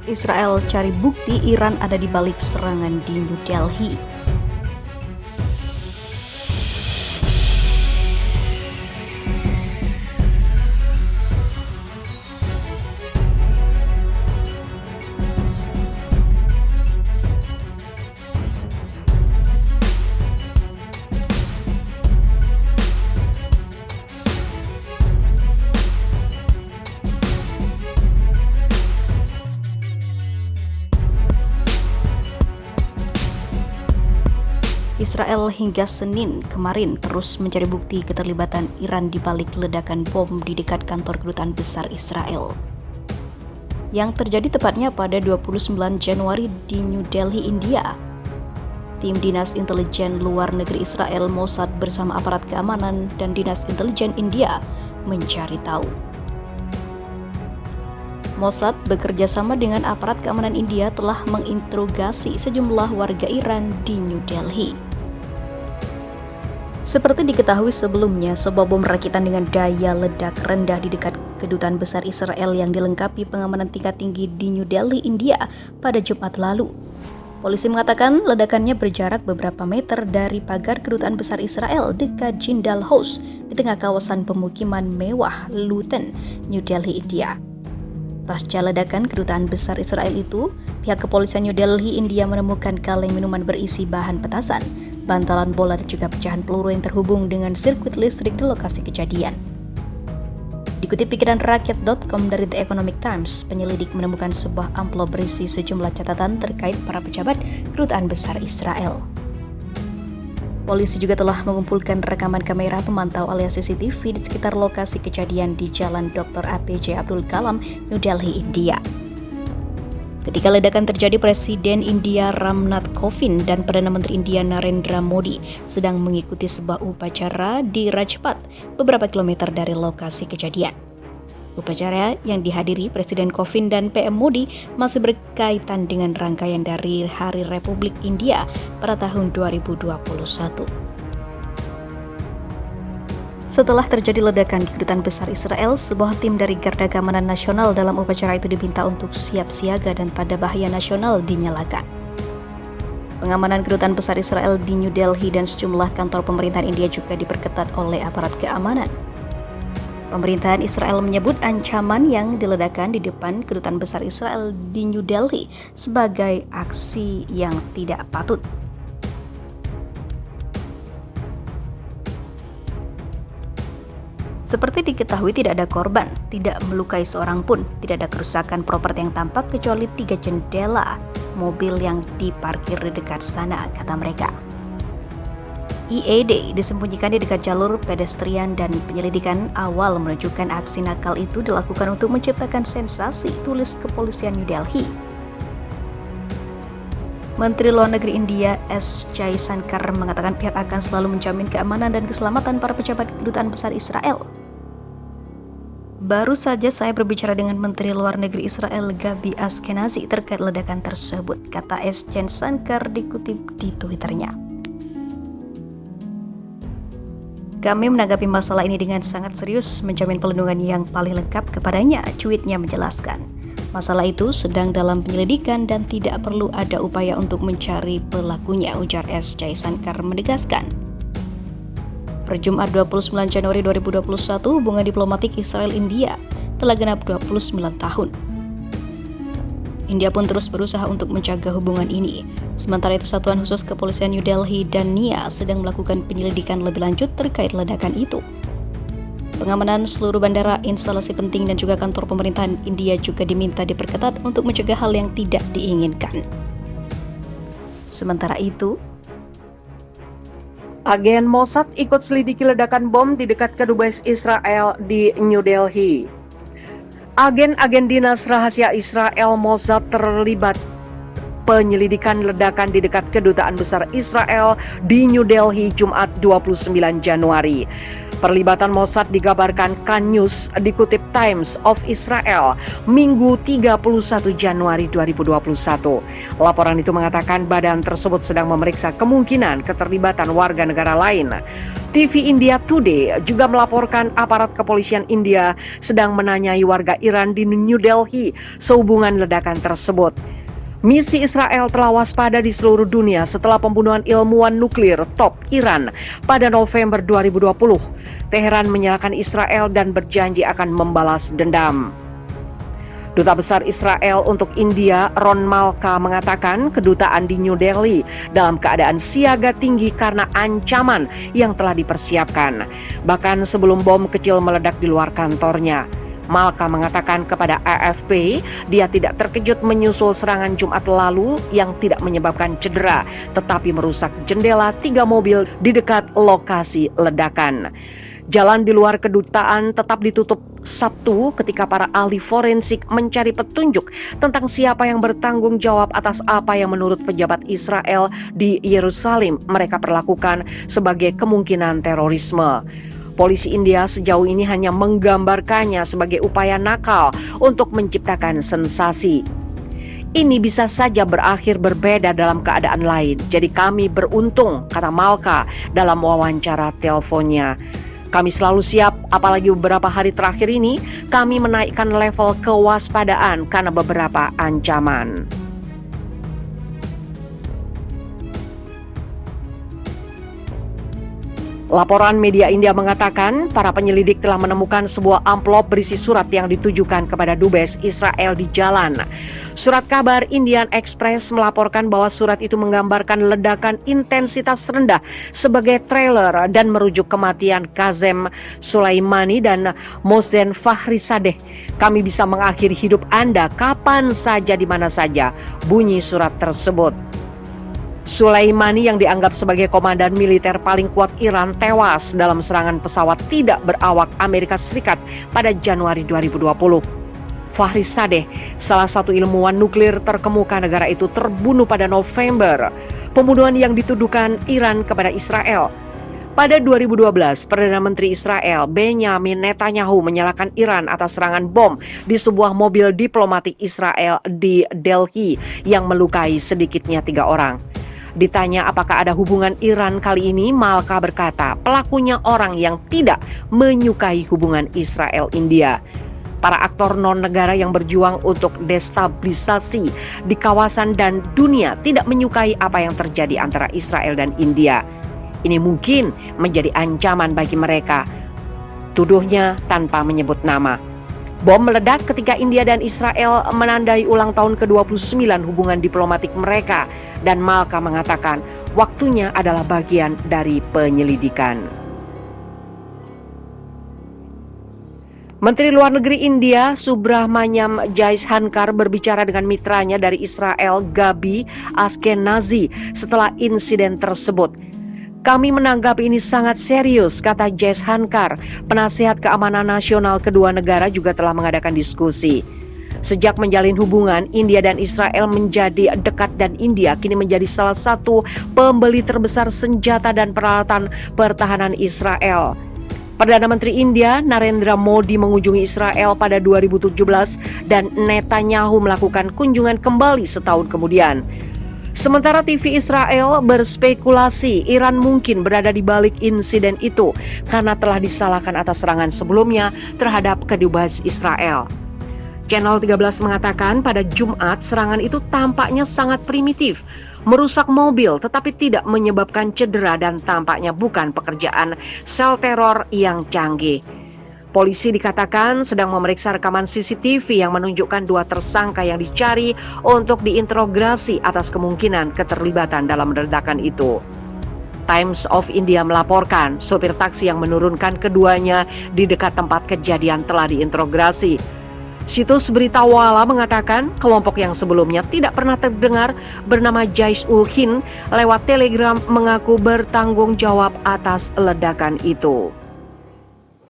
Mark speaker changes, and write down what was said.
Speaker 1: Israel cari bukti Iran ada di balik serangan di New Delhi. Israel hingga Senin kemarin terus mencari bukti keterlibatan Iran di balik ledakan bom di dekat kantor kedutaan besar Israel yang terjadi tepatnya pada 29 Januari di New Delhi, India. Tim Dinas Intelijen Luar Negeri Israel Mossad bersama aparat keamanan dan Dinas Intelijen India mencari tahu. Mossad bekerja sama dengan aparat keamanan India telah menginterogasi sejumlah warga Iran di New Delhi. Seperti diketahui sebelumnya, sebuah bom rakitan dengan daya ledak rendah di dekat kedutaan besar Israel yang dilengkapi pengamanan tingkat tinggi di New Delhi, India pada Jumat lalu. Polisi mengatakan ledakannya berjarak beberapa meter dari pagar kedutaan besar Israel dekat Jindal House di tengah kawasan pemukiman mewah Luton, New Delhi, India. Pasca ledakan kedutaan besar Israel itu, pihak kepolisian New Delhi, India menemukan kaleng minuman berisi bahan petasan, bantalan bola dan juga pecahan peluru yang terhubung dengan sirkuit listrik di lokasi kejadian. Dikutip pikiran rakyat.com dari The Economic Times, penyelidik menemukan sebuah amplop berisi sejumlah catatan terkait para pejabat kedutaan besar Israel. Polisi juga telah mengumpulkan rekaman kamera pemantau alias CCTV di sekitar lokasi kejadian di Jalan Dr. APJ Abdul Kalam, New Delhi, India. Ketika ledakan terjadi, Presiden India Ram Nath Kovind dan Perdana Menteri India Narendra Modi sedang mengikuti sebuah upacara di Rajpath beberapa kilometer dari lokasi kejadian. Upacara yang dihadiri Presiden Kovind dan PM Modi masih berkaitan dengan rangkaian dari Hari Republik India pada tahun 2021. Setelah terjadi ledakan di kedutaan besar Israel, sebuah tim dari Garda Keamanan Nasional dalam upacara itu diminta untuk siap siaga dan tanda bahaya nasional dinyalakan. Pengamanan kedutaan besar Israel di New Delhi dan sejumlah kantor pemerintahan India juga diperketat oleh aparat keamanan. Pemerintahan Israel menyebut ancaman yang diledakkan di depan kedutaan besar Israel di New Delhi sebagai aksi yang tidak patut. Seperti diketahui, tidak ada korban, tidak melukai seorang pun, tidak ada kerusakan properti yang tampak kecuali 3 jendela mobil yang diparkir di dekat sana, kata mereka. IED disembunyikan di dekat jalur pedestrian dan penyelidikan awal menunjukkan aksi nakal itu dilakukan untuk menciptakan sensasi, tulis kepolisian New Delhi. Menteri Luar Negeri India S. Jaisankar mengatakan pihak akan selalu menjamin keamanan dan keselamatan para pejabat kedutaan besar Israel. Baru saja saya berbicara dengan Menteri Luar Negeri Israel Gabi Ashkenazi terkait ledakan tersebut, kata S. Jaisankar dikutip di Twitternya. Kami menanggapi masalah ini dengan sangat serius, menjamin perlindungan yang paling lengkap kepadanya, cuitnya menjelaskan. Masalah itu sedang dalam penyelidikan dan tidak perlu ada upaya untuk mencari pelakunya, ujar S. Jaisankar menegaskan. Per Jumat 29 Januari 2021, hubungan diplomatik Israel-India telah genap 29 tahun. India pun terus berusaha untuk menjaga hubungan ini. Sementara itu, Satuan Khusus Kepolisian New Delhi dan NIA sedang melakukan penyelidikan lebih lanjut terkait ledakan itu. Pengamanan seluruh bandara, instalasi penting dan juga kantor pemerintahan India juga diminta diperketat untuk mencegah hal yang tidak diinginkan. Sementara itu,
Speaker 2: agen Mossad ikut selidiki ledakan bom di dekat kedubes Israel di New Delhi. Agen-agen dinas rahasia Israel Mossad terlibat penyelidikan ledakan di dekat Kedutaan Besar Israel di New Delhi Jumat 29 Januari. Perlibatan Mossad digabarkan Kan News dikutip Times of Israel Minggu 31 Januari 2021. Laporan itu mengatakan badan tersebut sedang memeriksa kemungkinan keterlibatan warga negara lain. TV India Today juga melaporkan aparat kepolisian India sedang menanyai warga Iran di New Delhi sehubungan ledakan tersebut. Misi Israel telah waspada di seluruh dunia setelah pembunuhan ilmuwan nuklir top Iran pada November 2020. Teheran menyalahkan Israel dan berjanji akan membalas dendam. Duta Besar Israel untuk India, Ron Malka, mengatakan kedutaan di New Delhi dalam keadaan siaga tinggi karena ancaman yang telah dipersiapkan. Bahkan sebelum bom kecil meledak di luar kantornya. Malka mengatakan kepada AFP dia tidak terkejut menyusul serangan Jumat lalu yang tidak menyebabkan cedera tetapi merusak jendela 3 mobil di dekat lokasi ledakan. Jalan di luar kedutaan tetap ditutup Sabtu ketika para ahli forensik mencari petunjuk tentang siapa yang bertanggung jawab atas apa yang menurut pejabat Israel di Yerusalem mereka perlakukan sebagai kemungkinan terorisme. Polisi India sejauh ini hanya menggambarkannya sebagai upaya nakal untuk menciptakan sensasi. Ini bisa saja berakhir berbeda dalam keadaan lain. Jadi kami beruntung, kata Malka dalam wawancara teleponnya. Kami selalu siap, apalagi beberapa hari terakhir ini kami menaikkan level kewaspadaan karena beberapa ancaman. Laporan media India mengatakan para penyelidik telah menemukan sebuah amplop berisi surat yang ditujukan kepada dubes Israel di jalan. Surat kabar Indian Express melaporkan bahwa surat itu menggambarkan ledakan intensitas rendah sebagai trailer dan merujuk kematian Qasem Soleimani dan Mohsen Fakhrizadeh. Kami bisa mengakhiri hidup Anda kapan saja di mana saja, bunyi surat tersebut. Soleimani yang dianggap sebagai komandan militer paling kuat Iran tewas dalam serangan pesawat tidak berawak Amerika Serikat pada Januari 2020. Fakhrizadeh, salah satu ilmuwan nuklir terkemuka negara itu, terbunuh pada November. Pembunuhan yang dituduhkan Iran kepada Israel. Pada 2012, Perdana Menteri Israel Benjamin Netanyahu menyalahkan Iran atas serangan bom di sebuah mobil diplomatik Israel di Delhi yang melukai sedikitnya 3 orang. Ditanya apakah ada hubungan Iran kali ini, Malka berkata pelakunya orang yang tidak menyukai hubungan Israel-India. Para aktor non-negara yang berjuang untuk destabilisasi di kawasan dan dunia tidak menyukai apa yang terjadi antara Israel dan India. Ini mungkin menjadi ancaman bagi mereka, tuduhnya tanpa menyebut nama. Bom meledak ketika India dan Israel menandai ulang tahun ke-29 hubungan diplomatik mereka, dan Malka mengatakan waktunya adalah bagian dari penyelidikan. Menteri Luar Negeri India Subrahmanyam Jaishankar berbicara dengan mitranya dari Israel Gabi Ashkenazi setelah insiden tersebut. Kami menanggapi ini sangat serius, kata Jaishankar. Penasihat keamanan nasional kedua negara juga telah mengadakan diskusi. Sejak menjalin hubungan, India dan Israel menjadi dekat dan India kini menjadi salah satu pembeli terbesar senjata dan peralatan pertahanan Israel. Perdana Menteri India Narendra Modi mengunjungi Israel pada 2017 dan Netanyahu melakukan kunjungan kembali setahun kemudian. Sementara TV Israel berspekulasi Iran mungkin berada di balik insiden itu karena telah disalahkan atas serangan sebelumnya terhadap kedubes Israel. Channel 13 mengatakan pada Jumat serangan itu tampaknya sangat primitif, merusak mobil tetapi tidak menyebabkan cedera dan tampaknya bukan pekerjaan sel teror yang canggih. Polisi dikatakan sedang memeriksa rekaman CCTV yang menunjukkan 2 tersangka yang dicari untuk diinterogasi atas kemungkinan keterlibatan dalam ledakan itu. Times of India melaporkan sopir taksi yang menurunkan keduanya di dekat tempat kejadian telah diinterogasi. Situs berita Wala mengatakan kelompok yang sebelumnya tidak pernah terdengar bernama Jais-ul-Hind lewat Telegram mengaku bertanggung jawab atas ledakan itu.